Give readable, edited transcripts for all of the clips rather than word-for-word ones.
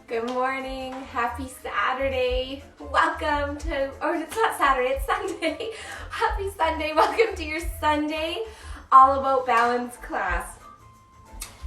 Good morning, happy Saturday. Welcome to, or it's not Saturday, it's Sunday. Happy Sunday, welcome to your Sunday All About Balance class.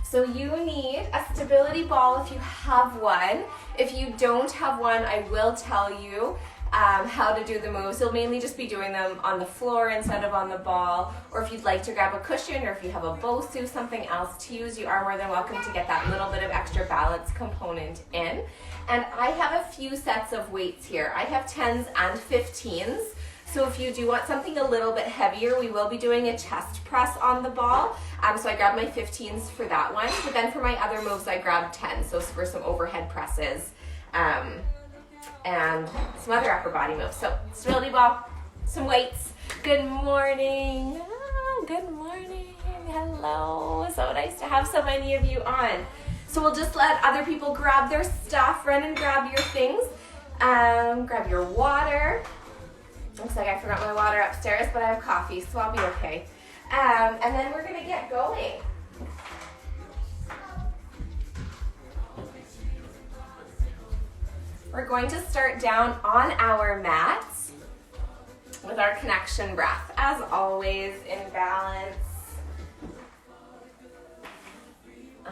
So you need a stability ball if you have one. If you don't have one, I will tell you how to do the moves. You'll mainly just be doing them on the floor instead of on the ball, or if you'd like to grab a cushion, or if you have a BOSU, something else to use, you are more than welcome to get that little bit of extra balance component in. And I have a few sets of weights here. I have 10s and 15s. So if you do want something a little bit heavier, we will be doing a chest press on the ball. So I grabbed my 15s for that one, but then for my other moves, I grabbed 10s, so for some overhead presses. And some other upper body moves. So stability ball, some weights. Good morning. Good morning. Hello. So nice to have so many of you on. So we'll just let other people grab their stuff. Run and grab your things. Grab your water. Looks like I forgot my water upstairs, but I have coffee, so I'll be okay. And then we're going to get going. We're going to start down on our mats with our connection breath, as always, in balance.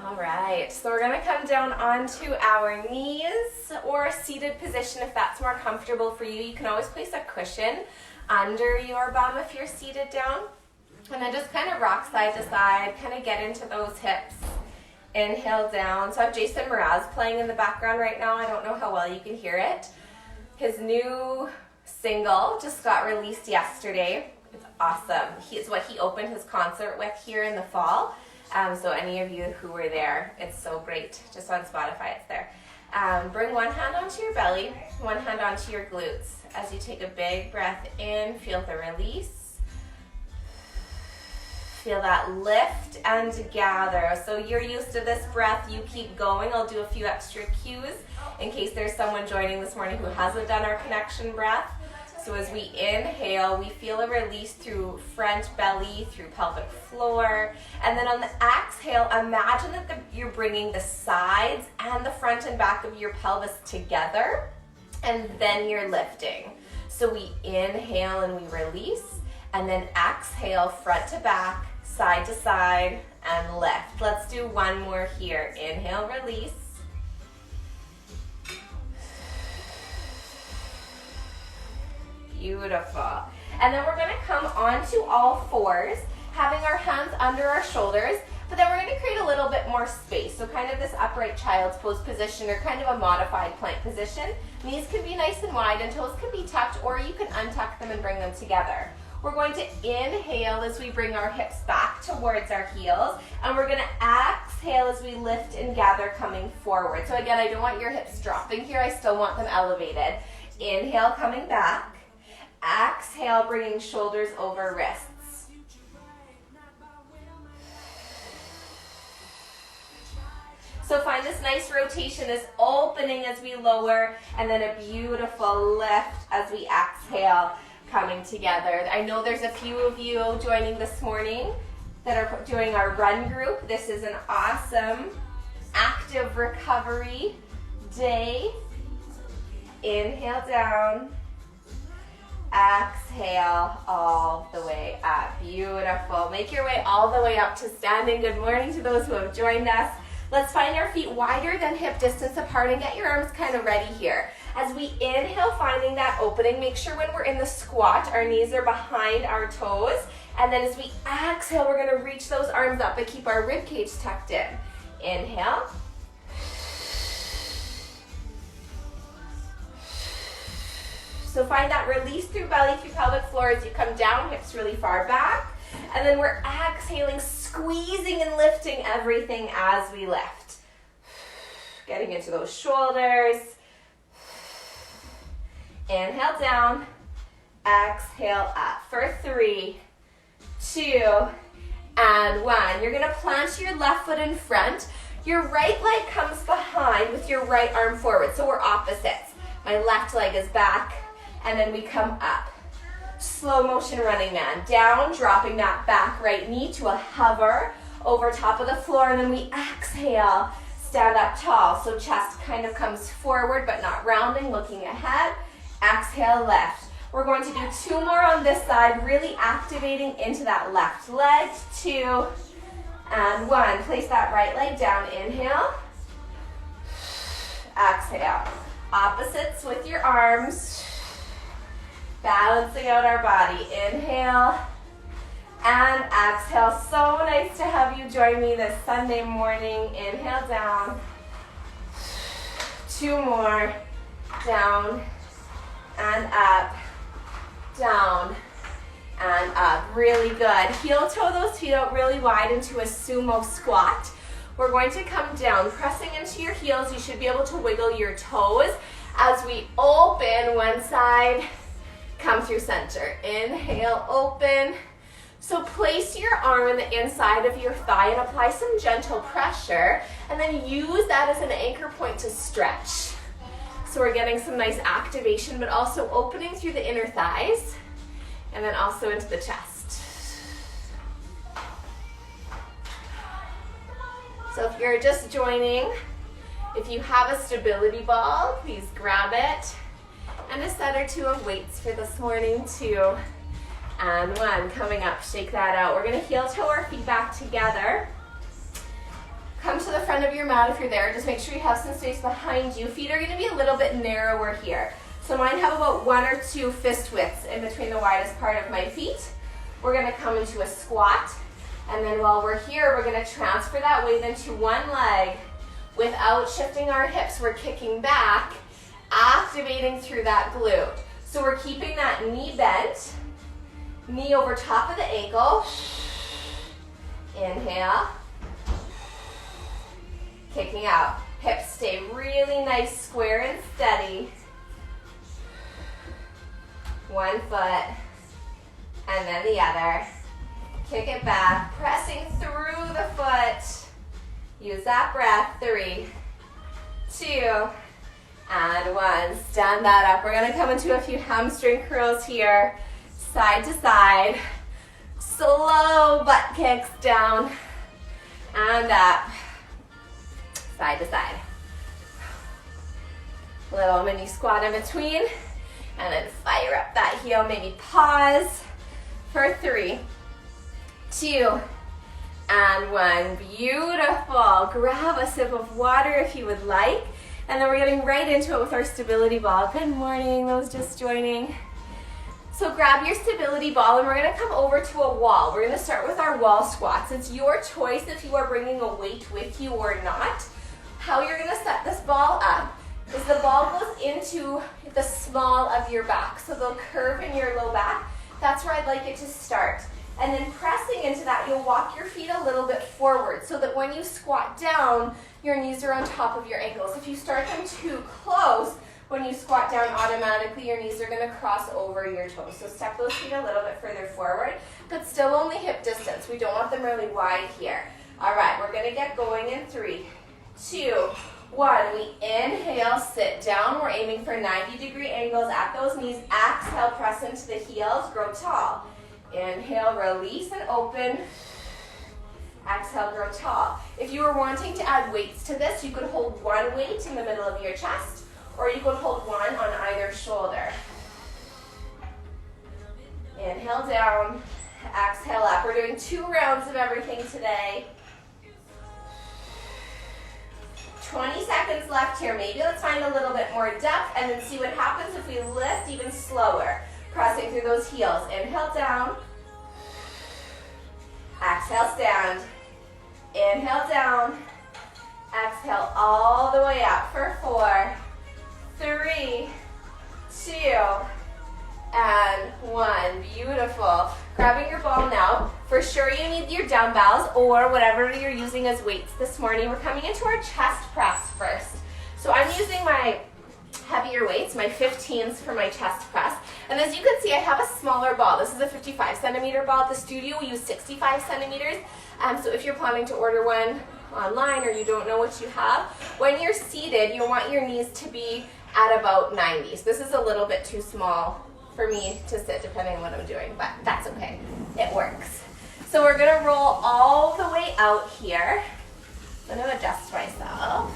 All right, so we're gonna come down onto our knees or a seated position if that's more comfortable for you. You can always place a cushion under your bum if you're seated down. And then just kind of rock side to side, kind of get into those hips. Inhale down. So I have Jason Mraz playing in the background right now. I don't know how well you can hear it. His new single just got released yesterday. It's awesome. It's what he opened his concert with here in the fall. So any of you who were there, it's so great. Just on Spotify, it's there. Bring one hand onto your belly, one hand onto your glutes. As you take a big breath in, feel the release. Feel that lift and gather. So you're used to this breath, you keep going. I'll do a few extra cues in case there's someone joining this morning who hasn't done our connection breath. So as we inhale, we feel a release through front belly, through pelvic floor. And then on the exhale, imagine that you're bringing the sides and the front and back of your pelvis together, and then you're lifting. So we inhale and we release, and then exhale, front to back, side to side, and lift. Let's do one more here. Inhale, release. Beautiful. And then we're gonna come onto all fours, having our hands under our shoulders, but then we're gonna create a little bit more space. So kind of this upright child's pose position, or kind of a modified plank position. Knees can be nice and wide and toes can be tucked, or you can untuck them and bring them together. We're going to inhale as we bring our hips back towards our heels, and we're gonna exhale as we lift and gather coming forward. So again, I don't want your hips dropping here, I still want them elevated. Inhale, coming back. Exhale, bringing shoulders over wrists. So find this nice rotation, this opening as we lower, and then a beautiful lift as we exhale, coming together. I know there's a few of you joining this morning that are doing our run group. This is an awesome active recovery day. Inhale down. Exhale all the way up. Beautiful. Make your way all the way up to standing. Good morning to those who have joined us. Let's find our feet wider than hip distance apart and get your arms kind of ready here. As we inhale, finding that opening, make sure when we're in the squat, our knees are behind our toes. And then as we exhale, we're gonna reach those arms up and keep our rib cage tucked in. Inhale. So find that release through belly, through pelvic floor as you come down, hips really far back. And then we're exhaling, squeezing and lifting everything as we lift. Getting into those shoulders. Inhale down, exhale up for 3, 2, and 1. You're gonna plant your left foot in front. Your right leg comes behind with your right arm forward. So we're opposites. My left leg is back, and then we come up. Slow motion running man. Down, dropping that back right knee to a hover over top of the floor, and then we exhale, stand up tall. So chest kind of comes forward but not rounding, looking ahead. Exhale, lift. We're going to do 2 more on this side, really activating into that left leg. 2 and 1. Place that right leg down. Inhale. Exhale. Opposites with your arms. Balancing out our body. Inhale and exhale. So nice to have you join me this Sunday morning. Inhale, down. 2 more. Down and up. Down and up. Really good. Heel toe those feet out really wide into a sumo squat. We're going to come down, pressing into your heels. You should be able to wiggle your toes as we open one side, come through center. Inhale, open. So place your arm on the inside of your thigh and apply some gentle pressure, and then use that as an anchor point to stretch. So we're getting some nice activation, but also opening through the inner thighs, and then also into the chest. So if you're just joining, if you have a stability ball, please grab it. And a set or 2 of weights for this morning, 2 and 1. Coming up, shake that out. We're gonna heel toe our feet back together. Come to the front of your mat if you're there. Just make sure you have some space behind you. Feet are gonna be a little bit narrower here. So mine have about 1 or 2 fist widths in between the widest part of my feet. We're gonna come into a squat. And then while we're here, we're gonna transfer that weight into one leg without shifting our hips. We're kicking back, activating through that glute. So we're keeping that knee bent, knee over top of the ankle. Inhale. Kicking out. Hips stay really nice, square and steady. 1 foot, and then the other. Kick it back, pressing through the foot. Use that breath. 3, 2, and 1. Stand that up. We're gonna come into a few hamstring curls here. Side to side. Slow butt kicks down and up. Side to side. Little mini squat in between. And then fire up that heel. Maybe pause for 3, 2, and 1. Beautiful. Grab a sip of water if you would like. And then we're getting right into it with our stability ball. Good morning, those just joining. So grab your stability ball and we're gonna come over to a wall. We're gonna start with our wall squats. It's your choice if you are bringing a weight with you or not. How you're gonna set this ball up is the ball goes into the small of your back. So they'll curve in your low back. That's where I'd like it to start. And then pressing into that, you'll walk your feet a little bit forward so that when you squat down, your knees are on top of your ankles. If you start them too close, when you squat down, automatically your knees are gonna cross over your toes. So step those feet a little bit further forward, but still only hip distance. We don't want them really wide here. All right, we're gonna get going in 3, 2, 1. We inhale, sit down. We're aiming for 90-degree angles at those knees. Exhale, press into the heels, grow tall. Inhale, release and open. Exhale, grow tall. If you were wanting to add weights to this, you could hold 1 weight in the middle of your chest, or you could hold 1 on either shoulder. Inhale down, exhale up. We're doing 2 rounds of everything today. 20 seconds left here. Maybe let's find a little bit more depth and then see what happens if we lift even slower. Pressing through those heels. Inhale down. Exhale, stand. Inhale down. Exhale all the way up for 4, 3, 2, and 1. Beautiful. Grabbing your ball now. For sure you need your dumbbells or whatever you're using as weights this morning. We're coming into our chest press first. So I'm using my heavier weights, my 15s for my chest press. And as you can see, I have a smaller ball. This is a 55 centimeter ball. At the studio, we use 65 centimeters. So if you're planning to order one online or you don't know what you have, when you're seated, you want your knees to be at about 90. So this is a little bit too small for me to sit depending on what I'm doing, but that's okay. It works. So we're gonna roll all the way out here. I'm gonna adjust myself.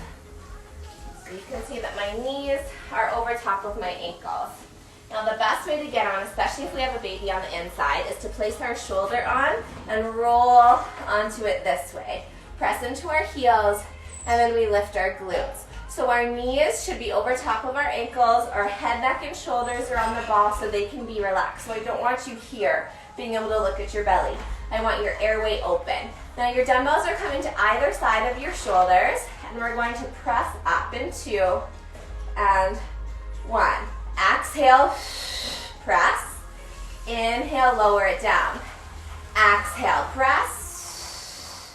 You can see that my knees are over top of my ankles. Now the best way to get on, especially if we have a baby on the inside, is to place our shoulder on and roll onto it this way. Press into our heels, and then we lift our glutes. So our knees should be over top of our ankles, our head, neck, and shoulders are on the ball so they can be relaxed. So I don't want you here being able to look at your belly. I want your airway open. Now your dumbbells are coming to either side of your shoulders, and we're going to press up in 2 and 1. Exhale, press. Inhale, lower it down. Exhale, press.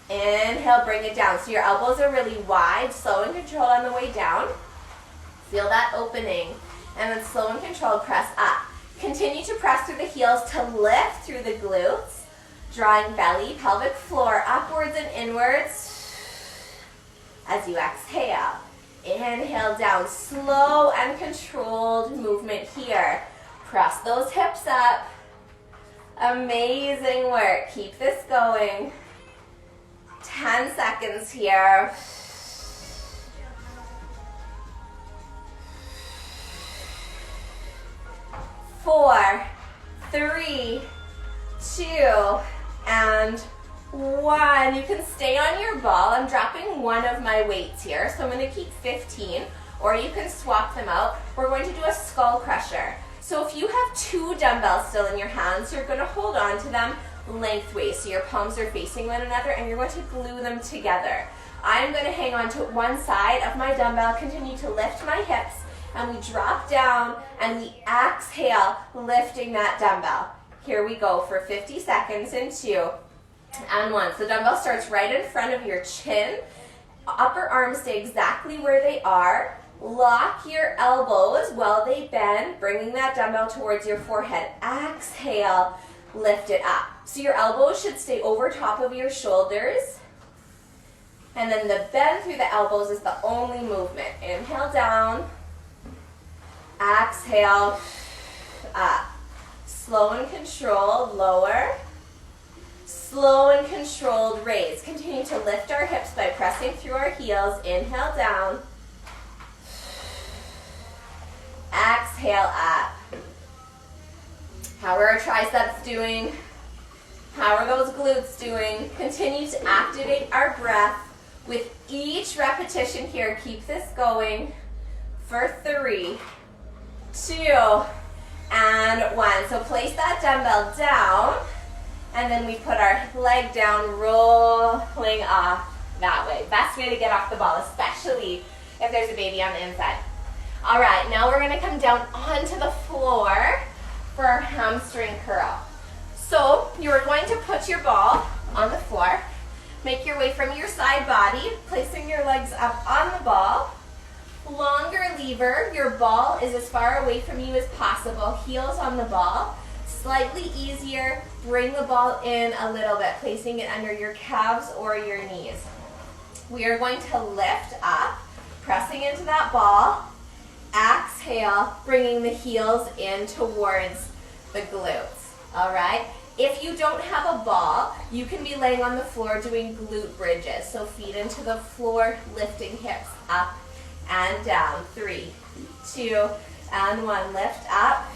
Inhale, bring it down. So your elbows are really wide, slow and controlled on the way down. Feel that opening. And then slow and controlled, press up. Continue to press through the heels to lift through the glutes. Drawing belly, pelvic floor upwards and inwards as you exhale. Inhale down, slow and controlled movement here. Press those hips up. Amazing work. Keep this going. 10 seconds here. 4, 3, 2, and 1. You can stay on your ball. I'm dropping one of my weights here, so I'm going to keep 15, or you can swap them out. We're going to do a skull crusher. So if you have 2 dumbbells still in your hands, you're going to hold on to them lengthways, so your palms are facing one another, and you're going to glue them together. I'm going to hang on to one side of my dumbbell, continue to lift my hips, and we drop down, and we exhale, lifting that dumbbell. Here we go for 50 seconds in 2 and 1. So the dumbbell starts right in front of your chin. Upper arms stay exactly where they are. Lock your elbows while they bend, bringing that dumbbell towards your forehead. Exhale, lift it up. So your elbows should stay over top of your shoulders. And then the bend through the elbows is the only movement. Inhale down. Exhale, up. Slow and controlled, lower. Slow and controlled, raise. Continue to lift our hips by pressing through our heels. Inhale down. Exhale up. How are our triceps doing? How are those glutes doing? Continue to activate our breath with each repetition here. Keep this going for 3, 2, and 1. So place that dumbbell down, and then we put our leg down, rolling off that way. Best way to get off the ball, especially if there's a baby on the inside. All right, now we're gonna come down onto the floor for our hamstring curl. So you're going to put your ball on the floor, make your way from your side body, placing your legs up on the ball. Longer lever, your ball is as far away from you as possible, heels on the ball. Slightly easier, bring the ball in a little bit, placing it under your calves or your knees. We are going to lift up, pressing into that ball. Exhale, bringing the heels in towards the glutes, all right? If you don't have a ball, you can be laying on the floor doing glute bridges. So feet into the floor, lifting hips up and down. 3, 2, and 1. Lift up.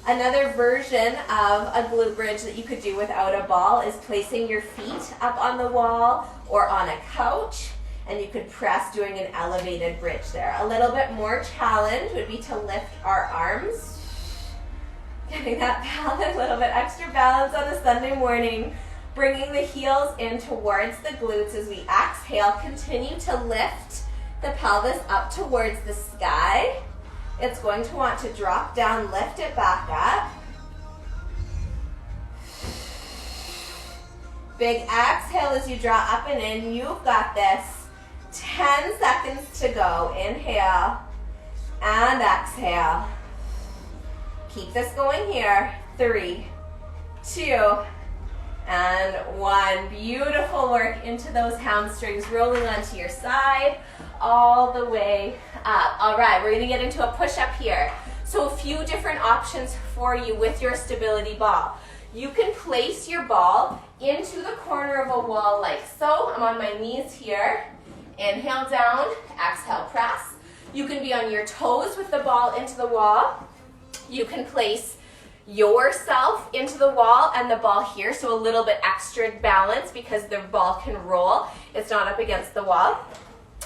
Another version of a glute bridge that you could do without a ball is placing your feet up on the wall or on a couch, and you could press doing an elevated bridge there. A little bit more challenge would be to lift our arms. Getting that balance, a little bit extra balance on a Sunday morning. Bringing the heels in towards the glutes as we exhale. Continue to lift the pelvis up towards the sky. It's going to want to drop down, lift it back up. Big exhale as you draw up and in. You've got this. 10 seconds to go. Inhale and exhale. Keep this going here. 3, 2, and 1. Beautiful work into those hamstrings, rolling onto your side all the way up. All right, we're gonna get into a push-up here. So a few different options for you with your stability ball. You can place your ball into the corner of a wall like so. I'm on my knees here, Inhale down, exhale, press. You can be on your toes with the ball into the wall. You can place yourself into the wall and the ball here, so a little bit extra balance because the ball can roll. It's not up against the wall.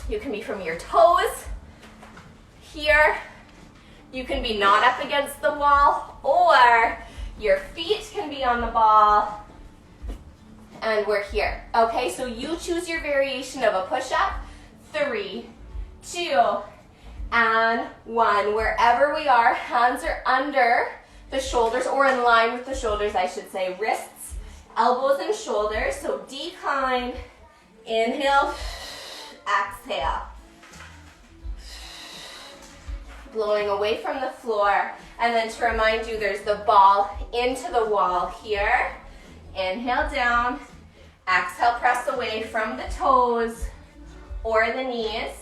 You can be from your toes here. You can be not up against the wall, or your feet can be on the ball and we're here. Okay, so you choose your variation of a push-up. 3, 2, and 1. Wherever we are, hands are under the shoulders, or in line with the shoulders, I should say. Wrists, elbows, and shoulders. So decline, inhale, exhale. Blowing away from the floor. And then to remind you, there's the ball into the wall here. Inhale down, exhale, press away from the toes or the knees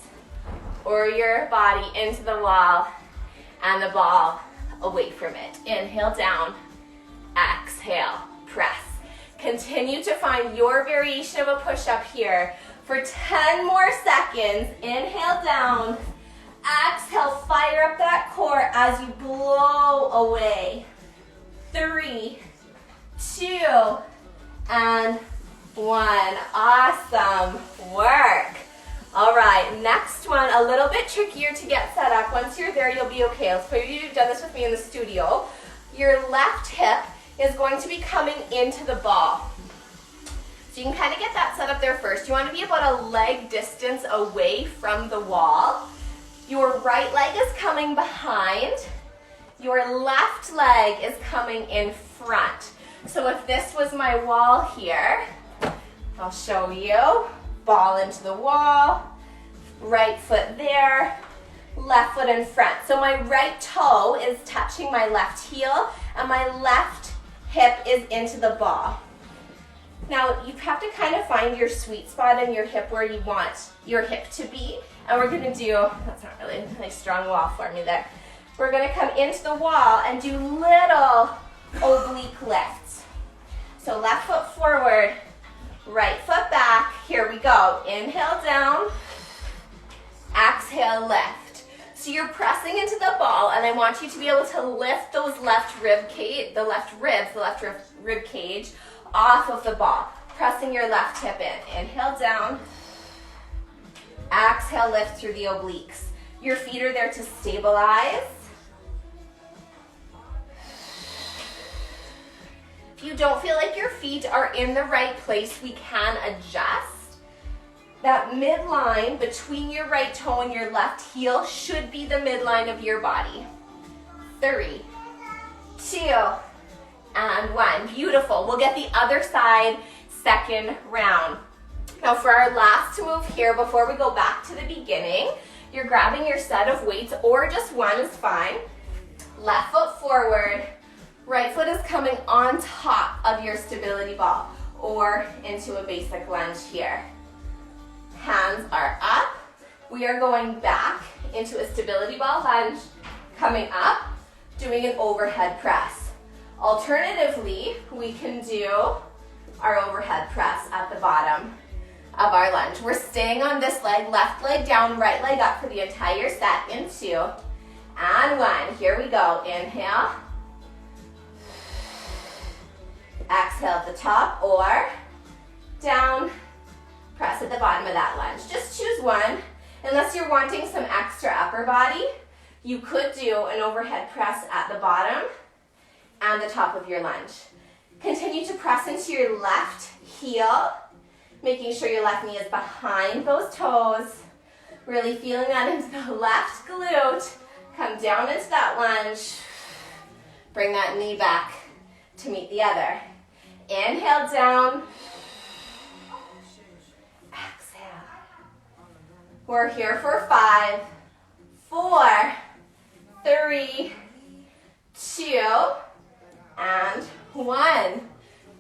or your body into the wall and the ball away from it. Inhale down, exhale, press. Continue to find your variation of a push-up here for 10 more seconds. Inhale down, exhale, fire up that core as you blow away. 3, 2, and 1. Awesome work. All right, next one, a little bit trickier to get set up. Once you're there, you'll be okay. Let's put you've done this with me in the studio. Your left hip is going to be coming into the ball. So you can kind of get that set up there first. You want to be about a leg distance away from the wall. Your right leg is coming behind. Your left leg is coming in front. So if this was my wall here, I'll show you. Ball into the wall, right foot there, left foot in front. So my right toe is touching my left heel and my left hip is into the ball. Now you have to kind of find your sweet spot in your hip where you want your hip to be. And we're gonna do, that's not really a nice strong wall for me there. We're gonna come into the wall and do little oblique lifts. So left foot forward, right foot back. Here we go. Inhale down, exhale, lift. So you're pressing into the ball, and I want you to be able to lift those left rib cage, the left rib cage off of the ball. Pressing your left hip in. Inhale down, exhale, lift through the obliques. Your feet are there to stabilize. If you don't feel like your feet are in the right place, we can adjust. That midline between your right toe and your left heel should be the midline of your body. 3, 2, and 1. Beautiful. We'll get the other side second round. Now for our last move here, before we go back to the beginning, you're grabbing your set of weights, or just one is fine. Left foot forward. Right foot is coming on top of your stability ball or into a basic lunge here. Hands are up. We are going back into a stability ball lunge, coming up, doing an overhead press. Alternatively, we can do our overhead press at the bottom of our lunge. We're staying on this leg, left leg down, right leg up for the entire set in 2 and 1. Here we go. Inhale. Exhale at the top or down, press at the bottom of that lunge. Just choose one. Unless you're wanting some extra upper body, you could do an overhead press at the bottom and the top of your lunge. Continue to press into your left heel, making sure your left knee is behind those toes. Really feeling that into the left glute. Come down into that lunge. Bring that knee back to meet the other. Inhale down. Exhale. We're here for 5, 4, 3, 2, and 1.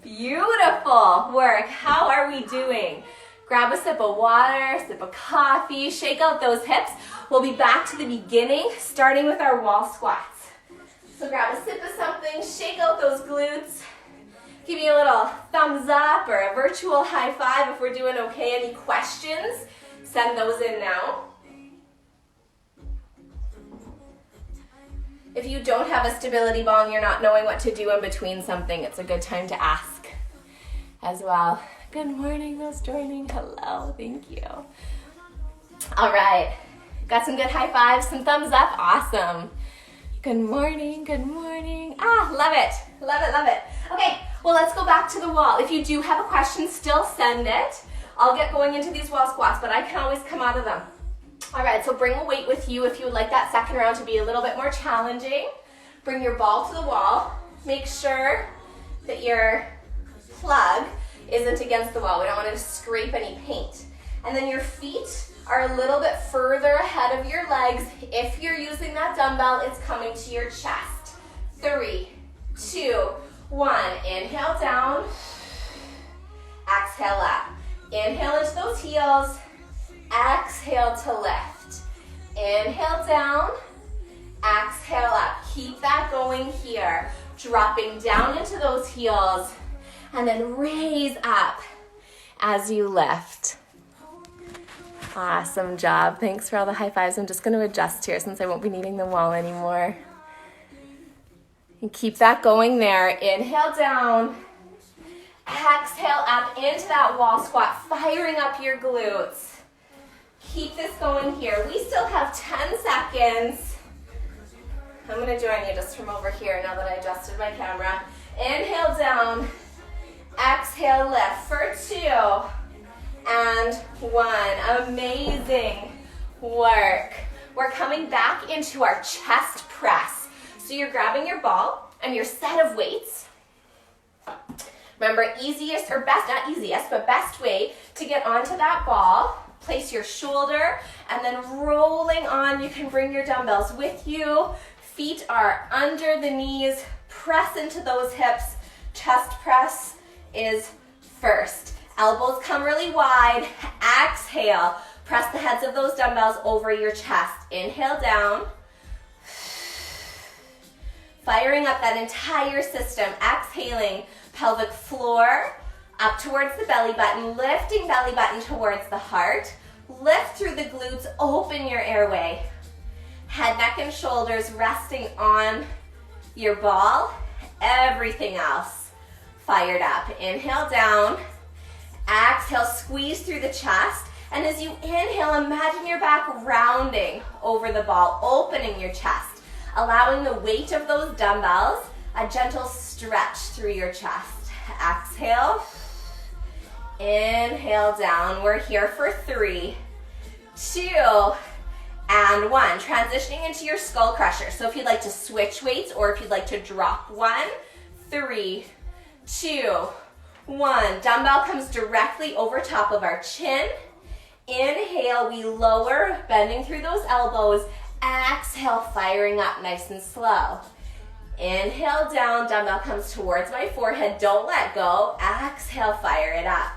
Beautiful work. How are we doing? Grab a sip of water, sip of coffee, shake out those hips. We'll be back to the beginning, starting with our wall squats. So grab a sip of something, shake out those glutes. Give me a little thumbs up or a virtual high five if we're doing okay. Any questions? Send those in now. If you don't have a stability ball and you're not knowing what to do in between something, it's a good time to ask as well. Good morning, those joining. Hello, thank you. All right, got some good high fives, some thumbs up, awesome. Good morning, good morning. Love it, love it, love it. Okay, well, let's go back to the wall. If you do have a question, still send it. I'll get going into these wall squats, but I can always come out of them. All right, so bring a weight with you if you would like that second round to be a little bit more challenging. Bring your ball to the wall. Make sure that your plug isn't against the wall. We don't want to scrape any paint. And then your feet are a little bit further ahead of your legs. If you're using that dumbbell, it's coming to your chest. 3, 2, 1. Inhale down. Exhale up. Inhale into those heels. Exhale to lift. Inhale down. Exhale up. Keep that going here. Dropping down into those heels. And then raise up as you lift. Awesome job. Thanks for all the high fives. I'm just going to adjust here since I won't be needing the wall anymore. And keep that going there. Inhale down. Exhale up into that wall squat, firing up your glutes. Keep this going here. We still have 10 seconds. I'm going to join you just from over here now that I adjusted my camera. Inhale down. Exhale lift for 2 and 1. Amazing work. We're coming back into our chest press. So you're grabbing your ball and your set of weights. Remember, easiest or best, not easiest, but best way to get onto that ball. Place your shoulder and then rolling on, you can bring your dumbbells with you. Feet are under the knees. Press into those hips. Chest press is first. Elbows come really wide. Exhale. Press the heads of those dumbbells over your chest. Inhale down. Firing up that entire system. Exhaling. Pelvic floor up towards the belly button. Lifting belly button towards the heart. Lift through the glutes. Open your airway. Head, neck, and shoulders resting on your ball. Everything else fired up. Inhale down. Exhale, squeeze through the chest. And as you inhale, imagine your back rounding over the ball, opening your chest, allowing the weight of those dumbbells, a gentle stretch through your chest. Exhale. Inhale down. We're here for 3, 2, and 1. Transitioning into your skull crusher. So if you'd like to switch weights or if you'd like to drop 1, 3, 2, 1. Dumbbell comes directly over top of our chin. Inhale, we lower, bending through those elbows. Exhale, firing up nice and slow. Inhale down, dumbbell comes towards my forehead. Don't let go. Exhale, fire it up.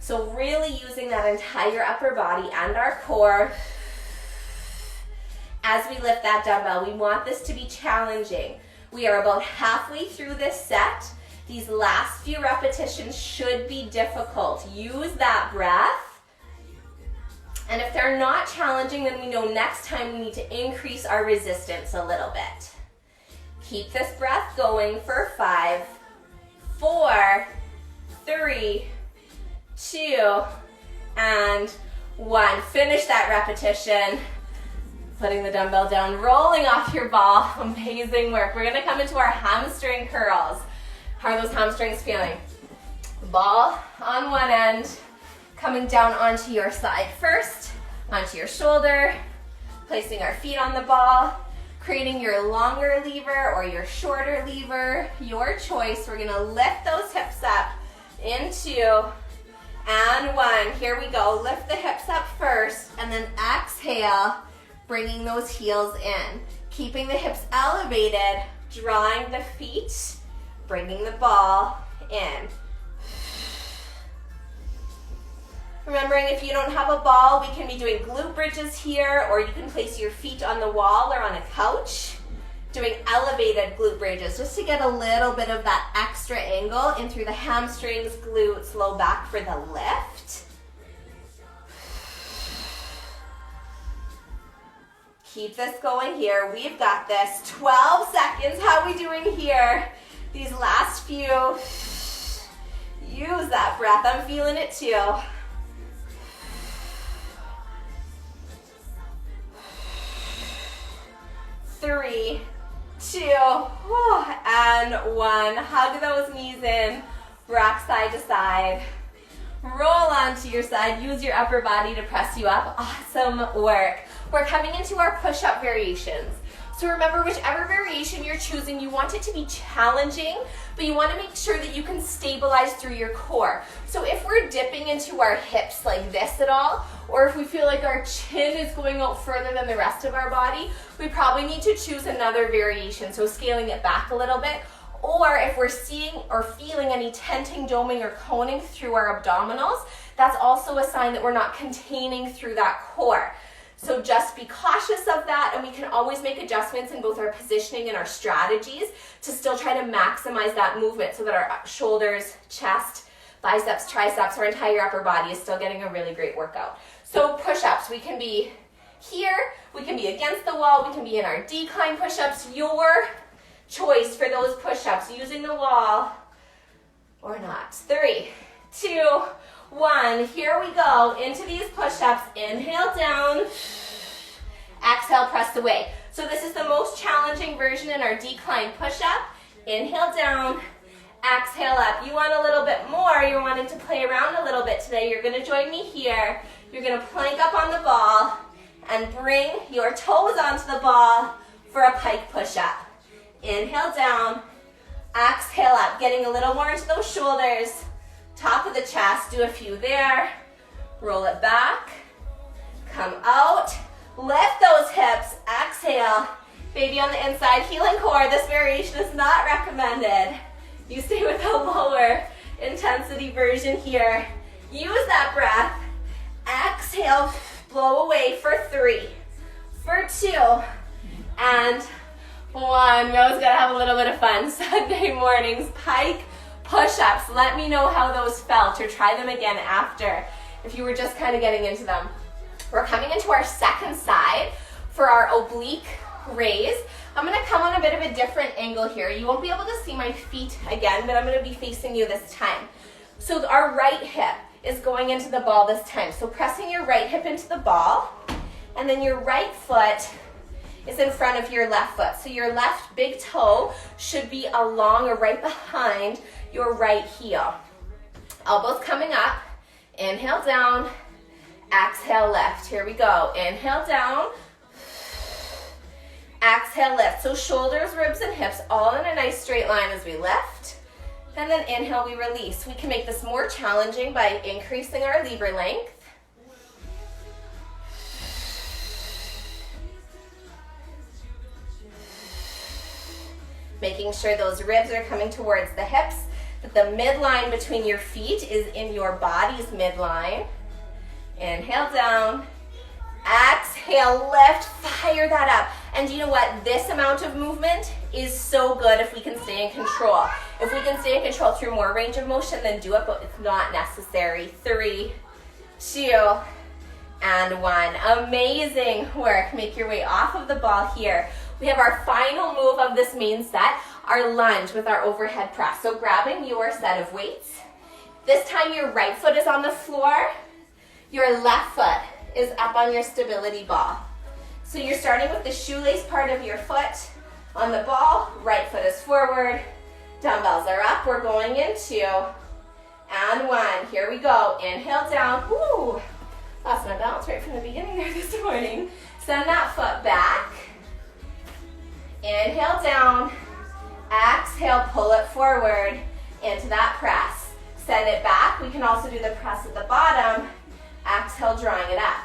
So really using that entire upper body and our core. As we lift that dumbbell, we want this to be challenging. We are about halfway through this set. These last few repetitions should be difficult. Use that breath. And if they're not challenging, then we know next time we need to increase our resistance a little bit. Keep this breath going for 5, 4, 3, 2, and 1. Finish that repetition. Putting the dumbbell down, rolling off your ball. Amazing work. We're gonna come into our hamstring curls. How are those hamstrings feeling? Ball on one end, coming down onto your side first, onto your shoulder, placing our feet on the ball, creating your longer lever or your shorter lever, your choice. We're gonna lift those hips up in 2 and 1. Here we go. Lift the hips up first and then exhale, bringing those heels in. Keeping the hips elevated, drawing the feet, bringing the ball in. Remembering if you don't have a ball, we can be doing glute bridges here, or you can place your feet on the wall or on a couch, doing elevated glute bridges, just to get a little bit of that extra angle in through the hamstrings, glutes, low back for the lift. Keep this going here. We've got this. 12 seconds. How are we doing here? These last few. Use that breath. I'm feeling it too. 3, 2, and 1. Hug those knees in. Rock side to side. Roll onto your side. Use your upper body to press you up. Awesome work. We're coming into our push-up variations. So remember, whichever variation you're choosing, you want it to be challenging, but you want to make sure that you can stabilize through your core. So if we're dipping into our hips like this at all, or if we feel like our chin is going out further than the rest of our body, we probably need to choose another variation, so scaling it back a little bit. Or if we're seeing or feeling any tenting, doming, or coning through our abdominals, that's also a sign that we're not containing through that core. So just be cautious of that, and we can always make adjustments in both our positioning and our strategies to still try to maximize that movement so that our shoulders, chest, biceps, triceps, our entire upper body is still getting a really great workout. So push-ups, we can be here, we can be against the wall, we can be in our decline push-ups. Your choice for those push-ups, using the wall or not. 3, 2, 1. Here we go into these push-ups. Inhale down. Exhale, press away. So this is the most challenging version in our decline push-up. Inhale down. Exhale up. You want a little bit more. You're wanting to play around a little bit today. You're going to join me here. You're going to plank up on the ball and bring your toes onto the ball for a pike push-up. Inhale down. Exhale up. Getting a little more into those shoulders. Top of the chest, do a few there. Roll it back. Come out. Lift those hips. Exhale. Baby on the inside, healing core. This variation is not recommended. You stay with a lower intensity version here. Use that breath. Exhale. Blow away for 3, for 2, and 1. We always gotta have a little bit of fun. Sunday mornings, pike push-ups. Let me know how those felt, or try them again after if you were just kind of getting into them. We're coming into our second side for our oblique raise. I'm going to come on a bit of a different angle here. You won't be able to see my feet again, but I'm going to be facing you this time. So our right hip is going into the ball this time. So pressing your right hip into the ball, and then your right foot is in front of your left foot. So your left big toe should be along or right behind your right heel. Elbows coming up. Inhale down. Exhale lift. Here we go. Inhale down. Exhale lift. So shoulders, ribs, and hips all in a nice straight line as we lift. And then inhale, we release. We can make this more challenging by increasing our lever length. Making sure those ribs are coming towards the hips, that the midline between your feet is in your body's midline. Inhale down. Exhale, lift, fire that up. And you know what? This amount of movement is so good if we can stay in control. If we can stay in control through more range of motion, then do it, but it's not necessary. 3, 2, and 1. Amazing work. Make your way off of the ball here. We have our final move of this main set, our lunge with our overhead press. So grabbing your set of weights. This time your right foot is on the floor. Your left foot is up on your stability ball. So you're starting with the shoelace part of your foot on the ball. Right foot is forward. Dumbbells are up. We're going into and 1. Here we go. Inhale down. Woo! Lost my balance right from the beginning there this morning. Send that foot back. Inhale down. Exhale, pull it forward into that press. Send it back. We can also do the press at the bottom. Exhale, drawing it up.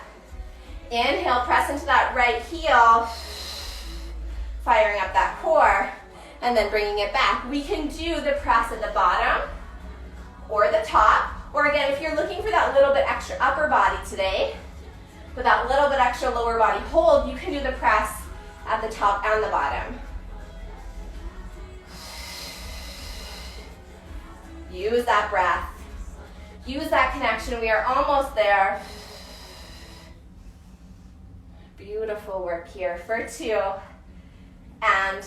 Inhale, press into that right heel, firing up that core, and then bringing it back. We can do the press at the bottom or the top, or again, if you're looking for that little bit extra upper body today, with that little bit extra lower body hold, you can do the press at the top and the bottom. Use that breath. Use that connection. We are almost there. Beautiful work here for 2 and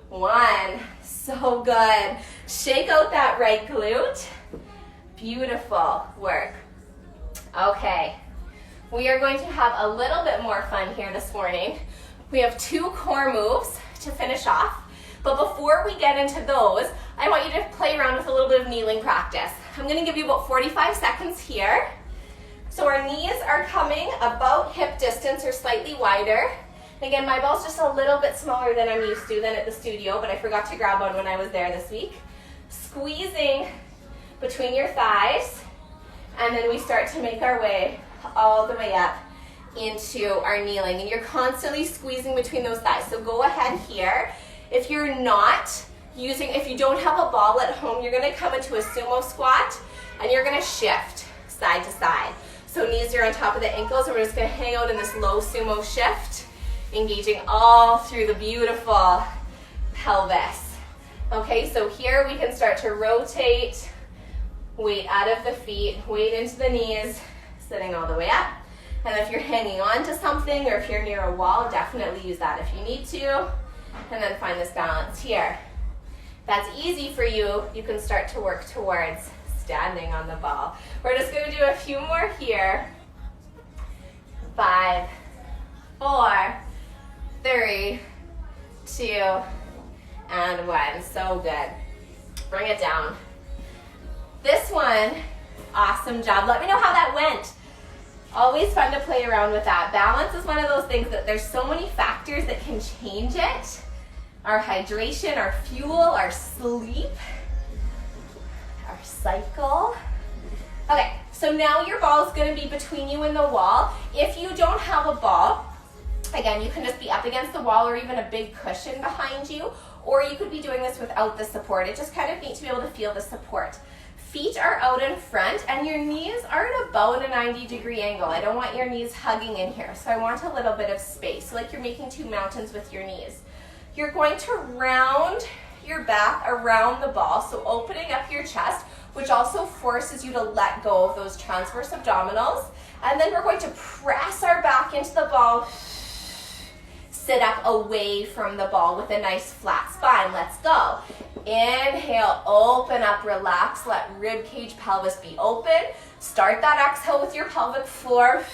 1. So good. Shake out that right glute. Beautiful work. Okay, we are going to have a little bit more fun here this morning. We have 2 core moves to finish off, but before we get into those, I want you to play around with a little bit of kneeling practice. I'm going to give you about 45 seconds here. So our knees are coming about hip distance or slightly wider. Again, my ball's just a little bit smaller than I'm used to than at the studio, but I forgot to grab one when I was there this week. Squeezing between your thighs, and then we start to make our way all the way up into our kneeling. And you're constantly squeezing between those thighs. So go ahead here. If you're not using, if you don't have a ball at home, you're gonna come into a sumo squat, and you're gonna shift side to side. So knees are on top of the ankles, and we're just gonna hang out in this low sumo shift, engaging all through the beautiful pelvis. Okay, so here we can start to rotate, weight out of the feet, weight into the knees, sitting all the way up. And if you're hanging on to something or if you're near a wall, definitely use that if you need to. And then find this balance here. If that's easy for you, you can start to work towards standing on the ball. We're just going to do a few more here. 5, 4, 3, 2, and 1. So good. Bring it down. This one, awesome job. Let me know how that went. Always fun to play around with that. Balance is one of those things that there's so many factors that can change it. Our hydration, our fuel, our sleep, our cycle. Okay, so now your ball is going to be between you and the wall. If you don't have a ball, again, you can just be up against the wall or even a big cushion behind you, or you could be doing this without the support. It just kind of neat to be able to feel the support. Feet are out in front and your knees are at about a 90-degree angle. I don't want your knees hugging in here, so I want a little bit of space, like you're making 2 mountains with your knees. You're going to round your back around the ball, so opening up your chest, which also forces you to let go of those transverse abdominals. And then we're going to press our back into the ball, sit up away from the ball with a nice flat spine. Let's go. Inhale, open up, relax, let rib cage, pelvis be open. Start that exhale with your pelvic floor,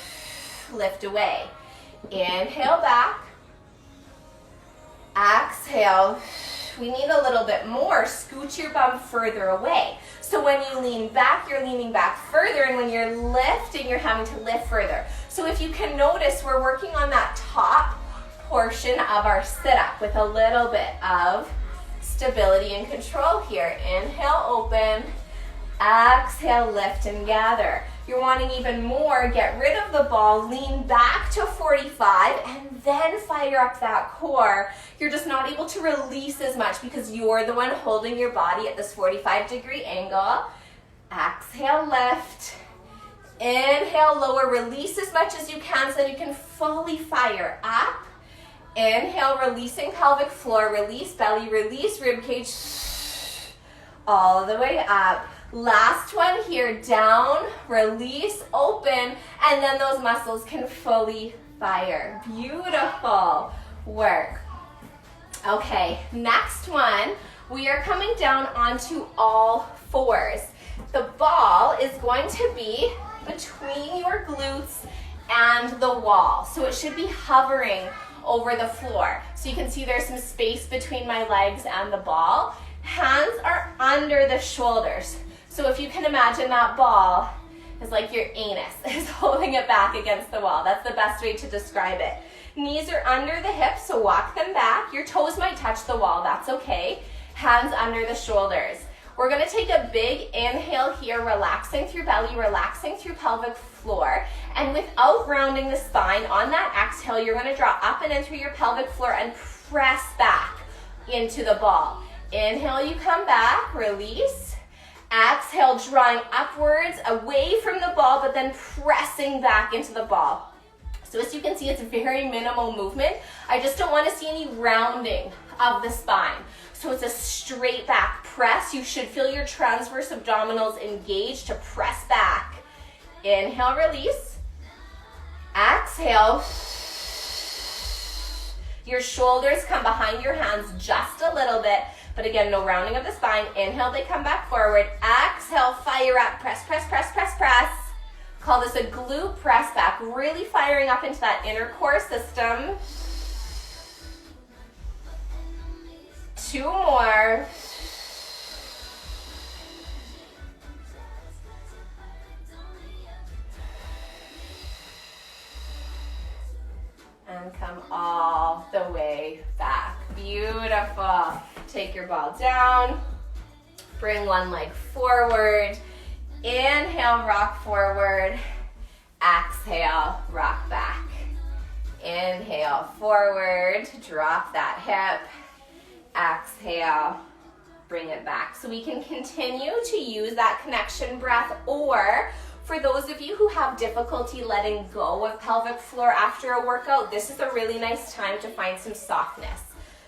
lift away. Inhale back. Exhale. We need a little bit more. Scoot your bum further away. So when you lean back, you're leaning back further, and when you're lifting, you're having to lift further. So if you can notice, we're working on that top portion of our sit-up with a little bit of stability and control here. Inhale, open. Exhale, lift and gather. You're wanting even more, get rid of the ball, lean back to 45, and then fire up that core. You're just not able to release as much because you're the one holding your body at this 45-degree angle. Exhale, lift. Inhale, lower, release as much as you can so that you can fully fire up. Inhale, releasing pelvic floor, release belly, release rib cage, all the way up. Last one here, down, release, open, and then those muscles can fully fire. Beautiful work. Okay, next one, we are coming down onto all fours. The ball is going to be between your glutes and the wall, so it should be hovering over the floor. So you can see there's some space between my legs and the ball. Hands are under the shoulders. So if you can imagine that ball is like your anus is holding it back against the wall. That's the best way to describe it. Knees are under the hips, so walk them back. Your toes might touch the wall, that's okay. Hands under the shoulders. We're gonna take a big inhale here, relaxing through belly, relaxing through pelvic floor. And without rounding the spine, on that exhale, you're gonna draw up and in through your pelvic floor and press back into the ball. Inhale, you come back, release. Exhale, drawing upwards, away from the ball, but then pressing back into the ball. So as you can see, it's very minimal movement. I just don't want to see any rounding of the spine. So it's a straight back press. You should feel your transverse abdominals engage to press back. Inhale, release. Exhale, Your shoulders come behind your hands just a little bit, but again, no rounding of the spine. Inhale, they come back forward. Exhale, fire up, press, press, press, press, press. Call this a glute press back, really firing up into that inner core system. 2 more. And come all the way back. Beautiful. Take your ball down. Bring one leg forward. Inhale, rock forward. Exhale, rock back. Inhale, forward. Drop that hip. Exhale, bring it back. So we can continue to use that connection breath, or for those of you who have difficulty letting go of pelvic floor after a workout, this is a really nice time to find some softness.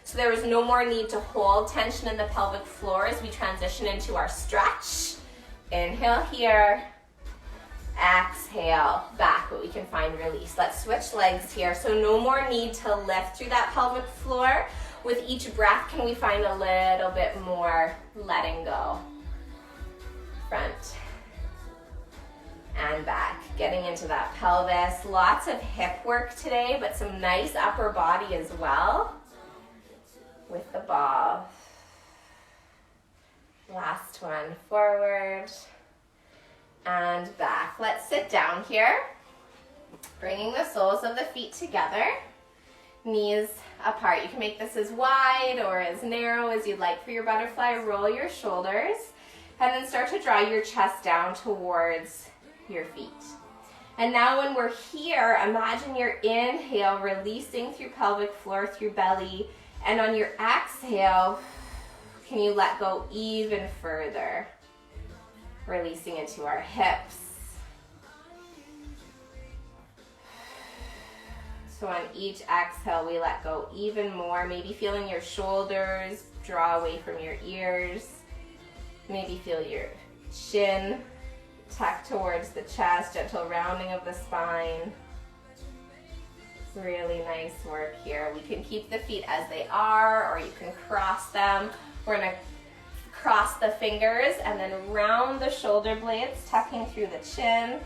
So there is no more need to hold tension in the pelvic floor as we transition into our stretch. Inhale here, exhale, back, but we can find release. Let's switch legs here. So no more need to lift through that pelvic floor. With each breath, can we find a little bit more letting go? Front and back, getting into that pelvis. Lots of hip work today, but some nice upper body as well with the ball. Last one, forward and back. Let's sit down here, bringing the soles of the feet together, knees apart. You can make this as wide or as narrow as you'd like for your butterfly. Roll your shoulders and then start to draw your chest down towards your feet. And now when we're here, imagine your inhale releasing through pelvic floor, through belly, and on your exhale, can you let go even further? Releasing into our hips. So on each exhale, we let go even more. Maybe feeling your shoulders draw away from your ears. Maybe feel your chin tuck towards the chest, gentle rounding of the spine. Really nice work here. We can keep the feet as they are, or you can cross them. We're gonna cross the fingers and then round the shoulder blades, tucking through the chin,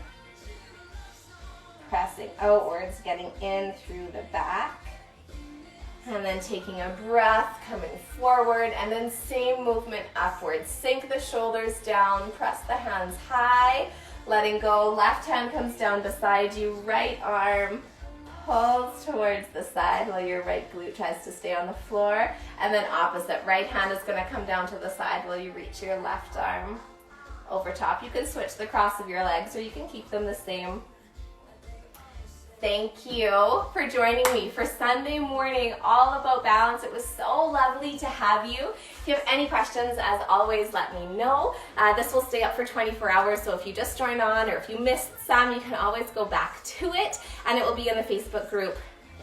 pressing outwards, getting in through the back, and then taking a breath, coming forward, and then same movement upwards. Sink the shoulders down, press the hands high, letting go. Left hand comes down beside you, right arm pulls towards the side while your right glute tries to stay on the floor, and then opposite, right hand is going to come down to the side while you reach your left arm over top. You can switch the cross of your legs or you can keep them the same. Thank you for joining me for Sunday morning, all about balance. It was so lovely to have you. If you have any questions, as always, let me know. This will stay up for 24 hours, so if you just joined on or if you missed some, you can always go back to it, and it will be in the Facebook group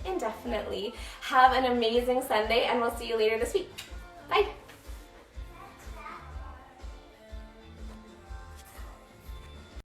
indefinitely. Have an amazing Sunday, and we'll see you later this week. Bye.